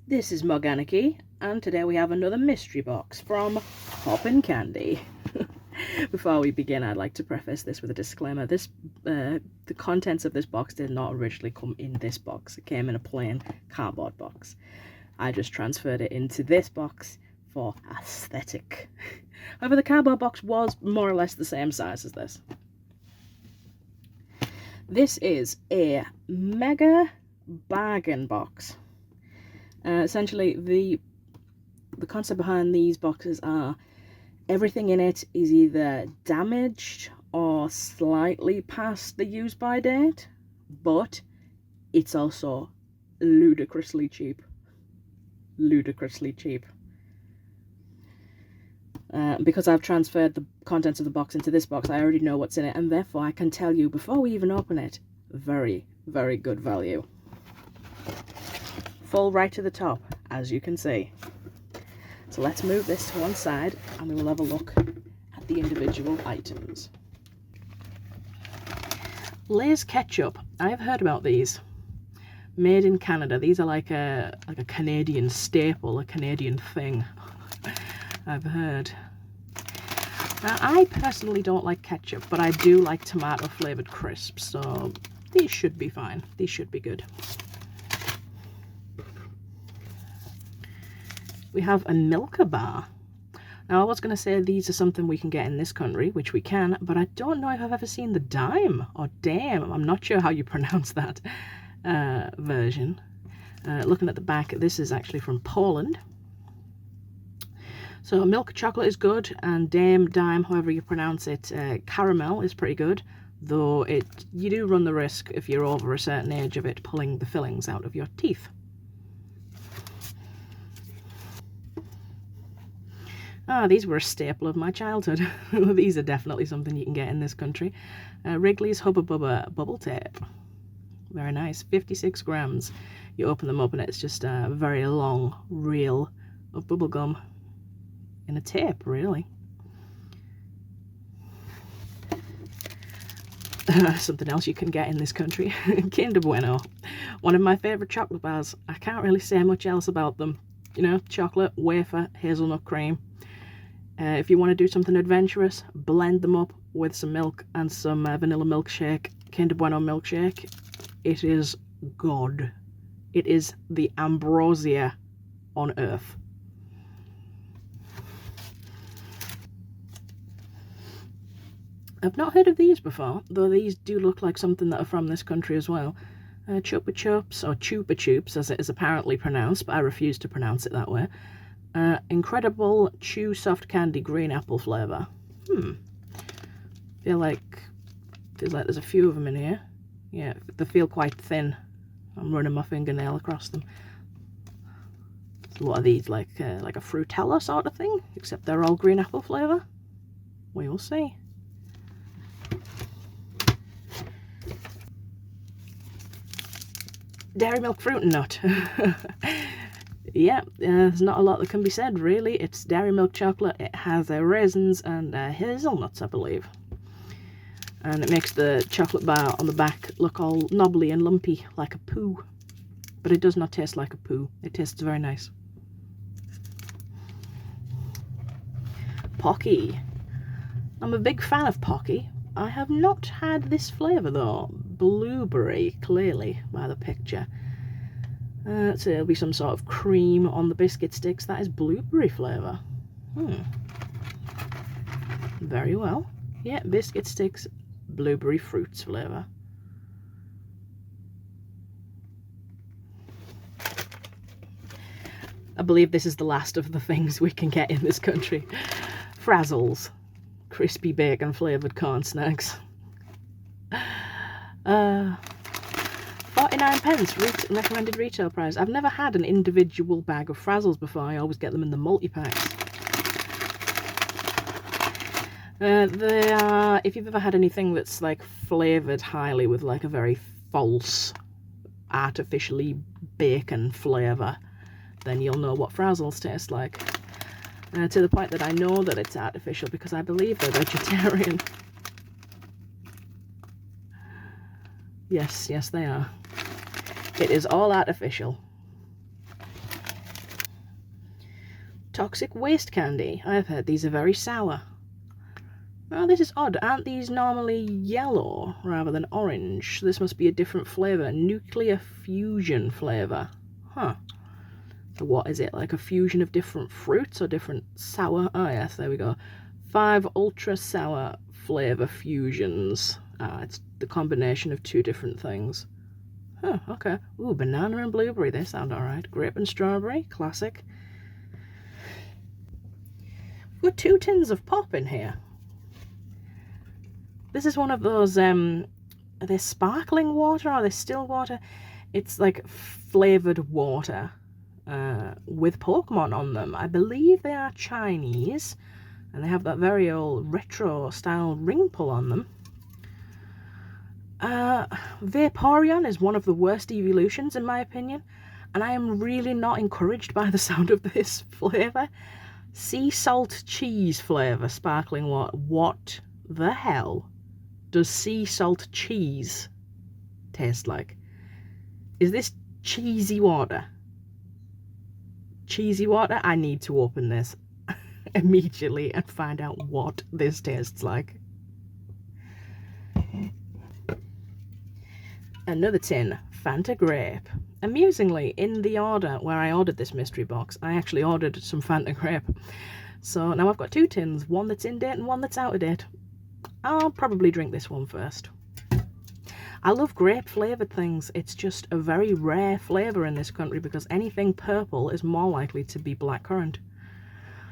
This is Morganicky, and today we have another mystery box from Poppin Candy. Before we begin, I'd like to preface this with a disclaimer. The contents of this box did not originally come in this box. It came in a plain cardboard box. I just transferred it into this box for aesthetic. However, the cardboard box was more or less the same size as this. This is a mega bargain box. Essentially, the concept behind these boxes are everything in it is either damaged or slightly past the use by date, but it's also ludicrously cheap. Ludicrously cheap. Because I've transferred the contents of the box into this box, I already know what's in it, and therefore I can tell you before we even open it, very, very good value. Full right to the top, as you can see. So let's move this to one side and we will have a look at the individual items. Lay's ketchup. I've heard about these. Made in Canada. These are like a Canadian staple, a Canadian thing. I've heard. Now, I personally don't like ketchup, but I do like tomato flavoured crisps, so these should be fine. These should be good. We have a Milka bar. Now, I was going to say these are something we can get in this country, which we can, but I don't know if I've ever seen the dime or dame. I'm not sure how you pronounce that version. Looking at the back, this is actually from Poland. So milk chocolate is good, and dime, however you pronounce it, caramel is pretty good, though you do run the risk, if you're over a certain age, of it pulling the fillings out of your teeth. These were a staple of my childhood. These are definitely something you can get in this country. Wrigley's Hubba Bubba Bubble Tape. Very nice. 56 grams. You open them up and it's just a very long reel of bubble gum in a tape, really. Something else you can get in this country. Kinder Bueno. One of my favourite chocolate bars. I can't really say much else about them. You know, chocolate, wafer, hazelnut cream. If you want to do something adventurous, blend them up with some milk and some vanilla milkshake, Kinder Bueno milkshake. It is God. It is the ambrosia on earth. I've not heard of these before, though these do look like something that are from this country as well. Chupa Chups, or Chupa Chups as it is apparently pronounced, but I refuse to pronounce it that way. Incredible Chew Soft Candy Green Apple flavour. Feels like there's a few of them in here. Yeah, they feel quite thin. I'm running my fingernail across them. So what are these, like a Frutella sort of thing? Except they're all green apple flavour? We will see. Dairy Milk Fruit and Nut. Yeah, there's not a lot that can be said, really. It's dairy milk chocolate. It has raisins and hazelnuts, I believe. And it makes the chocolate bar on the back look all knobbly and lumpy, like a poo. But it does not taste like a poo. It tastes very nice. Pocky. I'm a big fan of Pocky. I have not had this flavour, though. Blueberry, clearly, by the picture. So it'll be some sort of cream on the biscuit sticks. That is blueberry flavour. Very well. Yeah, biscuit sticks, blueberry fruits flavour. I believe this is the last of the things we can get in this country. Frazzles. Crispy bacon flavoured corn snacks. 49p recommended retail price. I've never had an individual bag of Frazzles before. I always get them in the multi-packs. They are, if you've ever had anything that's like flavoured highly with like a very false, artificially bacon flavour, then you'll know what Frazzles taste like. To the point that I know that it's artificial because I believe they're vegetarian. Yes, they are. It is all artificial. Toxic waste candy. I've heard these are very sour. Oh, this is odd. Aren't these normally yellow rather than orange? This must be a different flavour. Nuclear fusion flavour. Huh. So what is it? Like a fusion of different fruits or different sour? Oh yes, there we go. 5 ultra sour flavour fusions. It's the combination of 2 different things. Oh, okay. Ooh, banana and blueberry. They sound alright. Grape and strawberry. Classic. We've got 2 tins of pop in here. This is one of those, are they sparkling water or are they still water? It's like flavoured water with Pokemon on them. I believe they are Chinese and they have that very old retro style ring pull on them. Vaporeon is one of the worst evolutions in my opinion, and I am really not encouraged by the sound of this flavour. Sea salt cheese flavour sparkling water. What the hell does sea salt cheese taste like? Is this cheesy water? Cheesy water? I need to open this immediately and find out what this tastes like. Another tin, Fanta Grape. Amusingly, in the order where I ordered this mystery box, I actually ordered some Fanta Grape. So now I've got 2 tins, one that's in date and one that's out of date. I'll probably drink this one first. I love grape flavoured things. It's just a very rare flavour in this country because anything purple is more likely to be blackcurrant.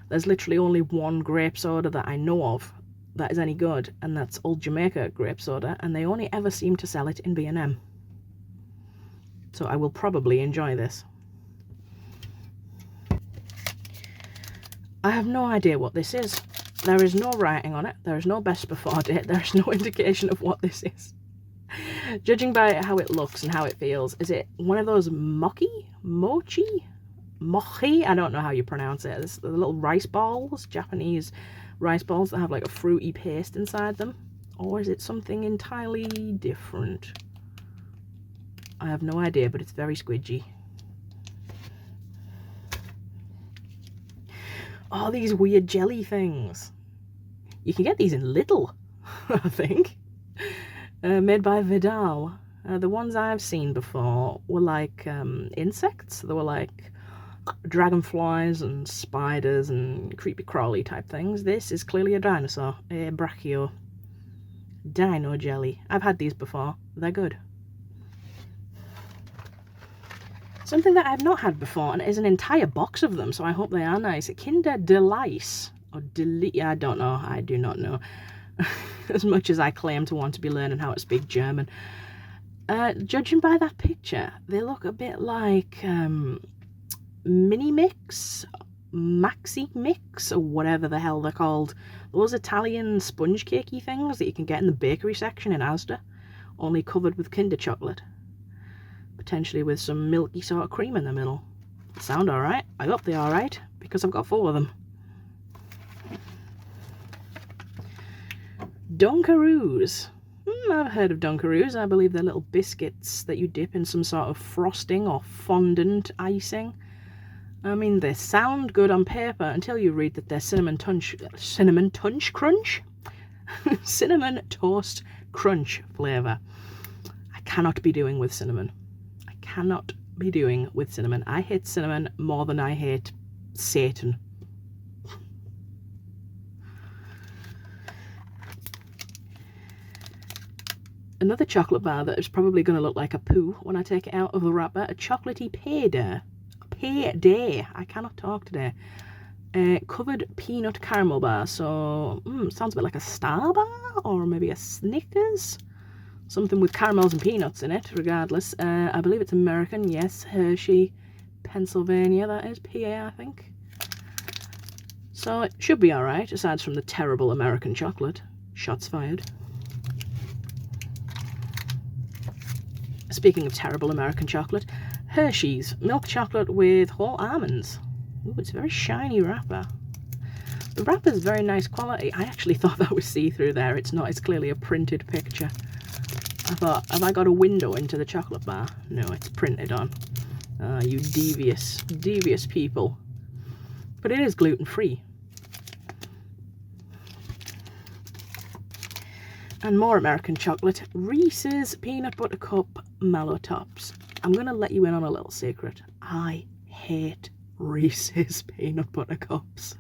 There's literally only one grape soda that I know of that is any good, and that's Old Jamaica grape soda, and they only ever seem to sell it in B&M. So I will probably enjoy this. I have no idea what this is. There is no writing on it. There is no best before date. There is no indication of what this is. Judging by how it looks and how it feels, is it one of those mochi? I don't know how you pronounce it. It's the little rice balls, Japanese rice balls that have like a fruity paste inside them. Or is it something entirely different? I have no idea, but it's very squidgy. Oh, these weird jelly things. You can get these in Lidl, I think. Made by Vidal. The ones I've seen before were like insects. They were like dragonflies and spiders and creepy crawly type things. This is clearly a dinosaur, a brachio. Dino jelly. I've had these before. They're good. Something that I've not had before, and it is an entire box of them, so I hope they are nice. Kinder Delice, or I don't know, I do not know. As much as I claim to want to be learning how to speak German. Judging by that picture, they look a bit like Mini Mix, Maxi Mix, or whatever the hell they're called. Those Italian sponge cakey things that you can get in the bakery section in Asda, only covered with Kinder chocolate. Potentially with some milky sort of cream in the middle. Sound alright? I hope they're alright, because I've got 4 of them. Dunkaroos. I've heard of Dunkaroos. I believe they're little biscuits that you dip in some sort of frosting or fondant icing. I mean, they sound good on paper until you read that they're cinnamon toast crunch flavour. I cannot be doing with cinnamon. Cannot be doing with cinnamon. I hate cinnamon more than I hate Satan. Another chocolate bar that is probably going to look like a poo when I take it out of the wrapper. A chocolatey payday. Payday. I cannot talk today. Covered peanut caramel bar. So, sounds a bit like a Star bar or maybe a Snickers. Something with caramels and peanuts in it, regardless. I believe it's American, yes. Hershey, Pennsylvania, that is. PA, I think. So it should be alright, aside from the terrible American chocolate. Shots fired. Speaking of terrible American chocolate, Hershey's milk chocolate with whole almonds. Ooh, it's a very shiny wrapper. The wrapper's very nice quality. I actually thought that was see-through there. It's not, it's clearly a printed picture. I thought, have I got a window into the chocolate bar? No, it's printed on. You devious people. but it is gluten-free. And more American chocolate, Reese's Peanut Butter Cup Mellow Tops. I'm going to let you in on a little secret. I hate Reese's Peanut Butter Cups.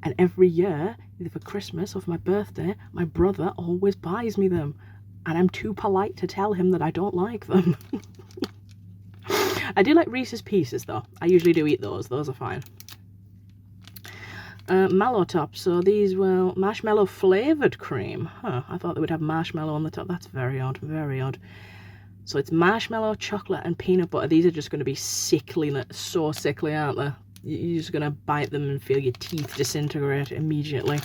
And every year, either for Christmas or for my birthday, my brother always buys me them. And I'm too polite to tell him that I don't like them. I do like Reese's Pieces though. I usually do eat those. Those are fine. Mallow Tops. So these were marshmallow flavoured cream. Huh, I thought they would have marshmallow on the top. That's very odd, very odd. So it's marshmallow, chocolate and peanut butter. These are just going to be sickly, so sickly, aren't they? You're just going to bite them and feel your teeth disintegrate immediately.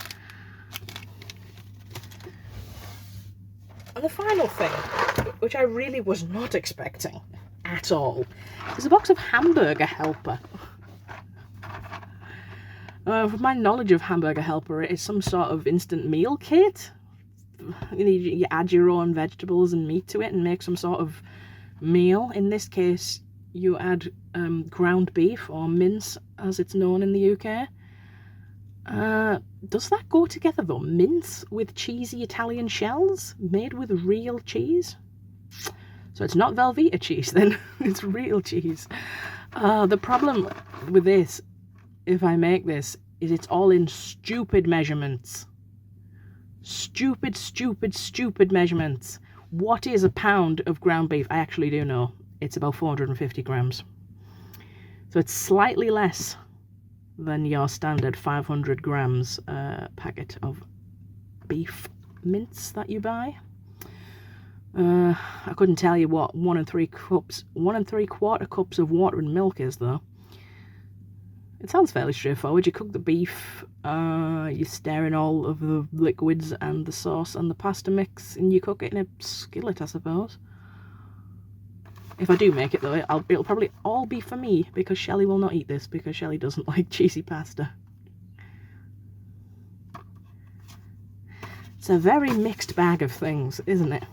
And the final thing, which I really was not expecting at all, is a box of Hamburger Helper. From my knowledge of Hamburger Helper, it is some sort of instant meal kit. You add your own vegetables and meat to it and make some sort of meal. In this case, you add ground beef, or mince as it's known in the UK. Does that go together though? Mince with cheesy Italian shells made with real cheese? So it's not Velveeta cheese then, it's real cheese. The problem with this, if I make this, is it's all in stupid measurements. Stupid measurements. What is a pound of ground beef? I actually do know. It's about 450 grams. So it's slightly less than your standard 500 grams packet of beef mince that you buy. I couldn't tell you what 1 3/4 cups of water and milk is though. It sounds fairly straightforward. You cook the beef, you stir in all of the liquids and the sauce and the pasta mix, and you cook it in a skillet, I suppose. If I do make it though, it'll probably all be for me, because Shelley will not eat this, because Shelley doesn't like cheesy pasta. It's a very mixed bag of things, isn't it?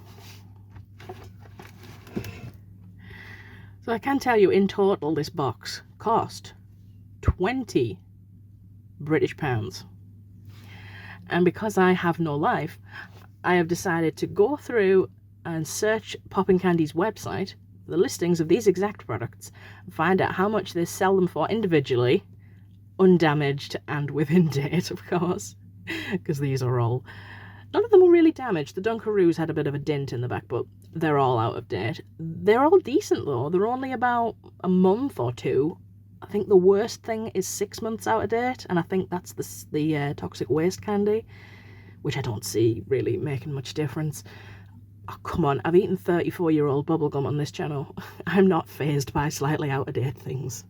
So I can tell you in total this box cost 20 British pounds. And because I have no life, I have decided to go through and search Poppin Candy's website, the listings of these exact products, and find out how much they sell them for individually, undamaged and within date, of course, because these are all... None of them were really damaged. The Dunkaroos had a bit of a dent in the back, but they're all out of date. They're all decent though. They're only about a month or two. I think the worst thing is 6 months out of date, and I think that's the toxic waste candy, which I don't see really making much difference. Oh, come on, I've eaten 34-year-old bubblegum on this channel. I'm not fazed by slightly out of date things.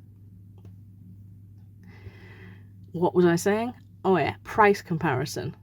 What was I saying? Oh yeah, price comparison.